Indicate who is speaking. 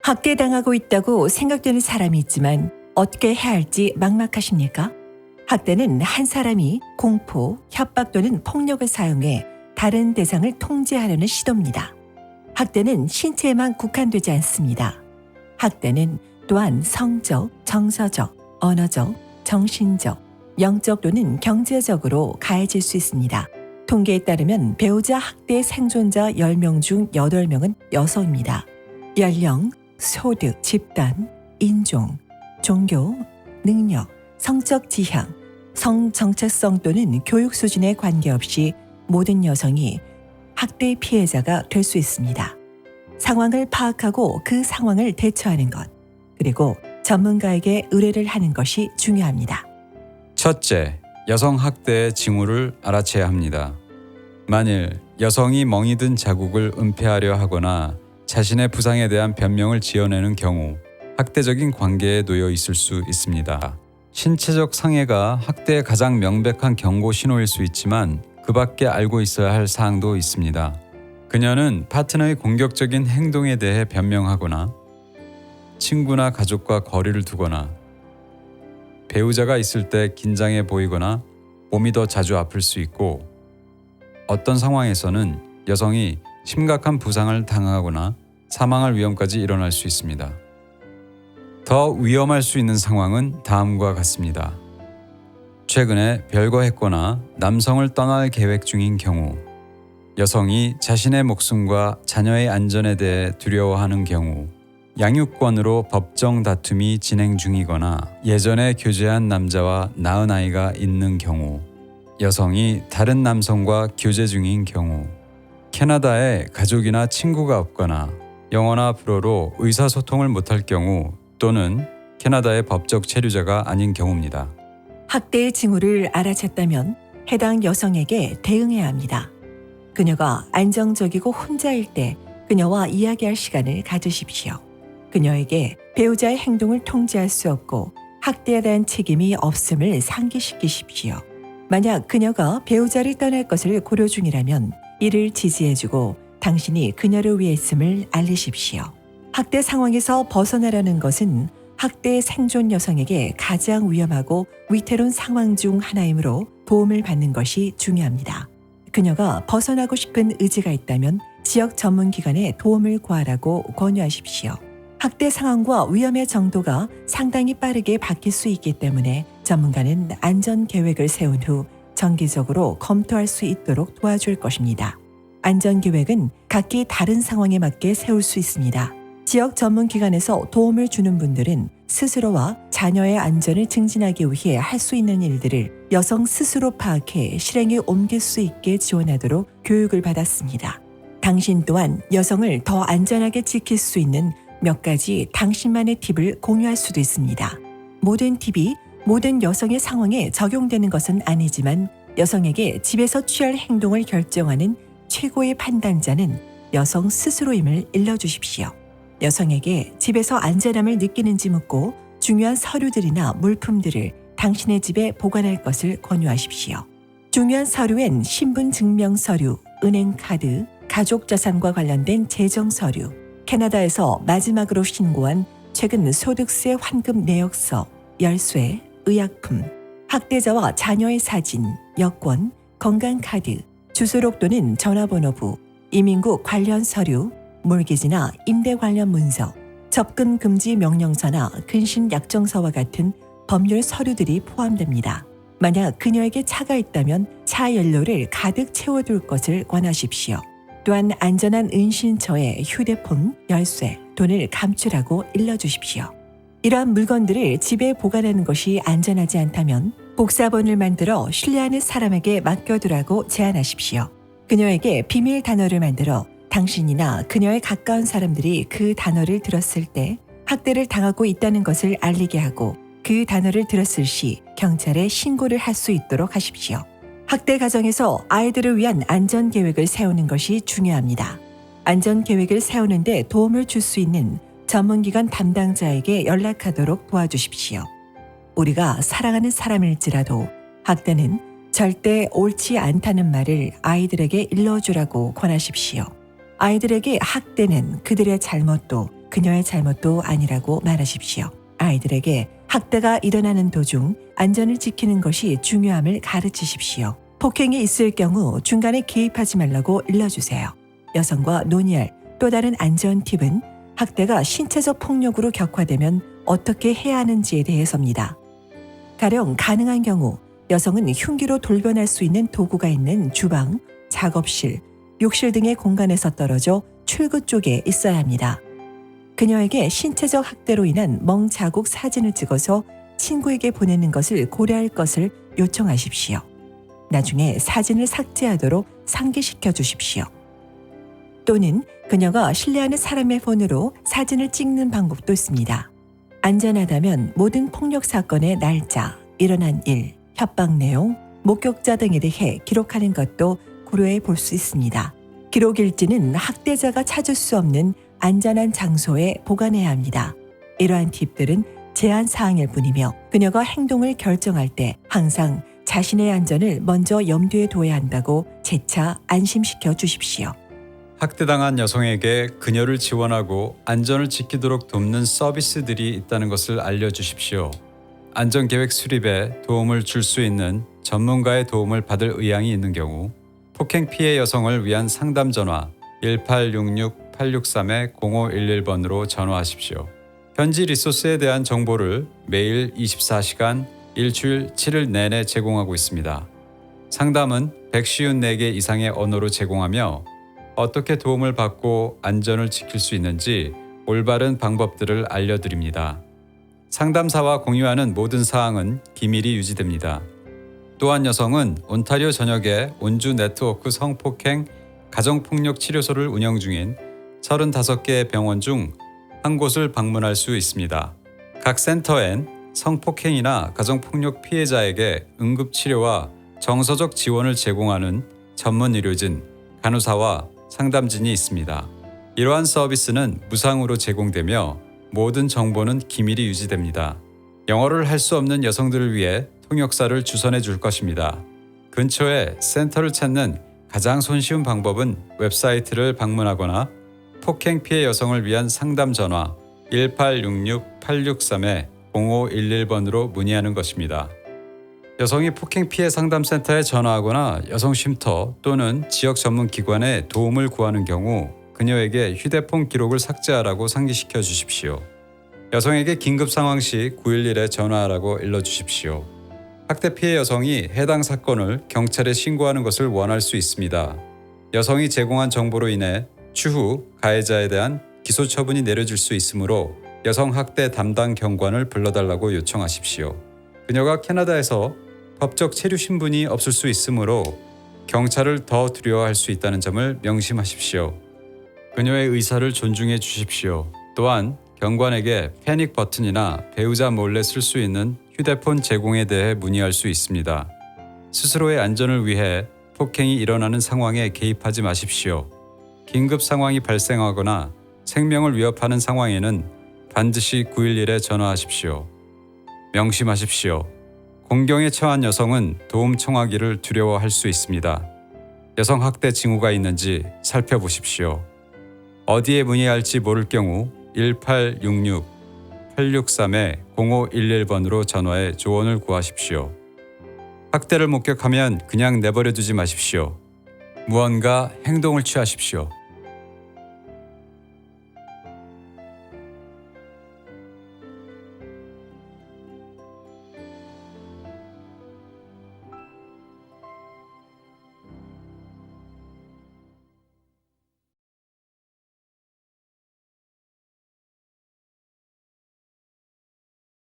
Speaker 1: 학대당하고 있다고 생각되는 사람이 있지만 어떻게 해야 할지 막막하십니까? 학대는 한 사람이 공포, 협박 또는 폭력을 사용해 다른 대상을 통제하려는 시도입니다. 학대는 신체에만 국한되지 않습니다. 학대는 또한 성적, 정서적, 언어적, 정신적, 영적 또는 경제적으로 가해질 수 있습니다. 통계에 따르면 배우자 학대 생존자 10명 중 8명은 여성입니다. 연령, 소득, 집단, 인종, 종교, 능력, 성적 지향, 성 정체성 또는 교육 수준에 관계없이 모든 여성이 학대 피해자가 될 수 있습니다. 상황을 파악하고 그 상황을 대처하는 것, 그리고 전문가에게 의뢰를 하는 것이 중요합니다.
Speaker 2: 첫째, 여성 학대의 징후를 알아채야 합니다. 만일 여성이 멍이 든 자국을 은폐하려 하거나 자신의 부상에 대한 변명을 지어내는 경우 학대적인 관계에 놓여 있을 수 있습니다. 신체적 상해가 학대의 가장 명백한 경고 신호일 수 있지만 그 밖에 알고 있어야 할 사항도 있습니다. 그녀는 파트너의 공격적인 행동에 대해 변명하거나 친구나 가족과 거리를 두거나 배우자가 있을 때 긴장해 보이거나 몸이 더 자주 아플 수 있고 어떤 상황에서는 여성이 심각한 부상을 당하거나 사망할 위험까지 일어날 수 있습니다. 더 위험할 수 있는 상황은 다음과 같습니다. 최근에 별거했거나 남성을 떠날 계획 중인 경우, 여성이 자신의 목숨과 자녀의 안전에 대해 두려워하는 경우, 양육권으로 법정 다툼이 진행 중이거나 예전에 교제한 남자와 낳은 아이가 있는 경우, 여성이 다른 남성과 교제 중인 경우, 캐나다에 가족이나 친구가 없거나 영어나 불어로 의사소통을 못할 경우 또는 캐나다의 법적 체류자가 아닌 경우입니다.
Speaker 1: 학대의 징후를 알아챘다면 해당 여성에게 대응해야 합니다. 그녀가 안정적이고 혼자일 때 그녀와 이야기할 시간을 가지십시오. 그녀에게 배우자의 행동을 통제할 수 없고 학대에 대한 책임이 없음을 상기시키십시오. 만약 그녀가 배우자를 떠날 것을 고려 중이라면 이를 지지해주고 당신이 그녀를 위해 있음을 알리십시오. 학대 상황에서 벗어나려는 것은 학대 생존 여성에게 가장 위험하고 위태로운 상황 중 하나이므로 도움을 받는 것이 중요합니다. 그녀가 벗어나고 싶은 의지가 있다면 지역 전문기관에 도움을 구하라고 권유하십시오. 학대 상황과 위험의 정도가 상당히 빠르게 바뀔 수 있기 때문에 전문가는 안전 계획을 세운 후 정기적으로 검토할 수 있도록 도와줄 것입니다. 안전 계획은 각기 다른 상황에 맞게 세울 수 있습니다. 지역 전문기관에서 도움을 주는 분들은 스스로와 자녀의 안전을 증진하기 위해 할 수 있는 일들을 여성 스스로 파악해 실행에 옮길 수 있게 지원하도록 교육을 받았습니다. 당신 또한 여성을 더 안전하게 지킬 수 있는 몇 가지 당신만의 팁을 공유할 수도 있습니다. 모든 팁이 모든 여성의 상황에 적용되는 것은 아니지만 여성에게 집에서 취할 행동을 결정하는 최고의 판단자는 여성 스스로임을 일러주십시오. 여성에게 집에서 안전함을 느끼는지 묻고 중요한 서류들이나 물품들을 당신의 집에 보관할 것을 권유하십시오. 중요한 서류엔 신분증명 서류, 은행카드, 가족자산과 관련된 재정 서류, 캐나다에서 마지막으로 신고한 최근 소득세 환급 내역서, 열쇠, 의약품, 학대자와 자녀의 사진, 여권, 건강카드, 주소록 또는 전화번호부, 이민국 관련 서류, 몰기지나 임대 관련 문서, 접근 금지 명령서나 근신 약정서와 같은 법률 서류들이 포함됩니다. 만약 그녀에게 차가 있다면 차 연료를 가득 채워둘 것을 권하십시오. 또한 안전한 은신처에 휴대폰, 열쇠, 돈을 감추라고 일러주십시오. 이러한 물건들을 집에 보관하는 것이 안전하지 않다면 복사본을 만들어 신뢰하는 사람에게 맡겨두라고 제안하십시오. 그녀에게 비밀 단어를 만들어 당신이나 그녀의 가까운 사람들이 그 단어를 들었을 때 학대를 당하고 있다는 것을 알리게 하고 그 단어를 들었을 시 경찰에 신고를 할 수 있도록 하십시오. 학대 가정에서 아이들을 위한 안전 계획을 세우는 것이 중요합니다. 안전 계획을 세우는 데 도움을 줄 수 있는 전문기관 담당자에게 연락하도록 도와주십시오. 우리가 사랑하는 사람일지라도 학대는 절대 옳지 않다는 말을 아이들에게 일러주라고 권하십시오. 아이들에게 학대는 그들의 잘못도 그녀의 잘못도 아니라고 말하십시오. 아이들에게 학대가 일어나는 도중 안전을 지키는 것이 중요함을 가르치십시오. 폭행이 있을 경우 중간에 개입하지 말라고 일러주세요. 여성과 논의할 또 다른 안전 팁은 학대가 신체적 폭력으로 격화되면 어떻게 해야 하는지에 대해서입니다. 가령 가능한 경우 여성은 흉기로 돌변할 수 있는 도구가 있는 주방, 작업실, 욕실 등의 공간에서 떨어져 출구 쪽에 있어야 합니다. 그녀에게 신체적 학대로 인한 멍 자국 사진을 찍어서 친구에게 보내는 것을 고려할 것을 요청하십시오. 나중에 사진을 삭제하도록 상기시켜 주십시오. 또는 그녀가 신뢰하는 사람의 폰으로 사진을 찍는 방법도 있습니다. 안전하다면 모든 폭력 사건의 날짜, 일어난 일, 협박 내용, 목격자 등에 대해 기록하는 것도 고려해 볼 수 있습니다. 기록 일지는 학대자가 찾을 수 없는 안전한 장소에 보관해야 합니다. 이러한 팁들은 제한 사항일 뿐이며 그녀가 행동을 결정할 때 항상 자신의 안전을 먼저 염두에 둬야 한다고 재차 안심시켜 주십시오.
Speaker 2: 학대당한 여성에게 그녀를 지원하고 안전을 지키도록 돕는 서비스들이 있다는 것을 알려주십시오. 안전계획 수립에 도움을 줄 수 있는 전문가의 도움을 받을 의향이 있는 경우 폭행 피해 여성을 위한 상담 전화 1866-863-0511번으로 전화하십시오. 현지 리소스에 대한 정보를 매일 24시간 일주일 7일 내내 제공하고 있습니다. 상담은 154개 이상의 언어로 제공하며 어떻게 도움을 받고 안전을 지킬 수 있는지 올바른 방법들을 알려드립니다. 상담사와 공유하는 모든 사항은 기밀이 유지됩니다. 또한 여성은 온타리오 전역에 온주 네트워크 성폭행 가정폭력 치료소를 운영 중인 35개의 병원 중 한 곳을 방문할 수 있습니다. 각 센터엔 성폭행이나 가정폭력 피해자에게 응급치료와 정서적 지원을 제공하는 전문 의료진, 간호사와 상담진이 있습니다. 이러한 서비스는 무상으로 제공되며 모든 정보는 기밀이 유지됩니다. 영어를 할 수 없는 여성들을 위해 통역사를 주선해 줄 것입니다. 근처에 센터를 찾는 가장 손쉬운 방법은 웹사이트를 방문하거나 폭행 피해 여성을 위한 상담 전화 1866-863-0511번으로 문의하는 것입니다. 여성이 폭행 피해 상담센터에 전화하거나 여성 쉼터 또는 지역 전문 기관에 도움을 구하는 경우 그녀에게 휴대폰 기록을 삭제하라고 상기시켜 주십시오. 여성에게 긴급 상황 시 911에 전화하라고 일러주십시오. 학대 피해 여성이 해당 사건을 경찰에 신고하는 것을 원할 수 있습니다. 여성이 제공한 정보로 인해 추후 가해자에 대한 기소 처분이 내려질 수 있으므로 여성 학대 담당 경관을 불러달라고 요청하십시오. 그녀가 캐나다에서 법적 체류 신분이 없을 수 있으므로 경찰을 더 두려워할 수 있다는 점을 명심하십시오. 그녀의 의사를 존중해 주십시오. 또한 경관에게 패닉 버튼이나 배우자 몰래 쓸 수 있는 휴대폰 제공에 대해 문의할 수 있습니다. 스스로의 안전을 위해 폭행이 일어나는 상황에 개입하지 마십시오. 긴급 상황이 발생하거나 생명을 위협하는 상황에는 반드시 911에 전화하십시오. 명심하십시오. 공경에 처한 여성은 도움 청하기를 두려워할 수 있습니다. 여성 학대 징후가 있는지 살펴보십시오. 어디에 문의해야 할지 모를 경우 1866-863-0511번으로 전화해 조언을 구하십시오. 학대를 목격하면 그냥 내버려 두지 마십시오. 무언가 행동을 취하십시오.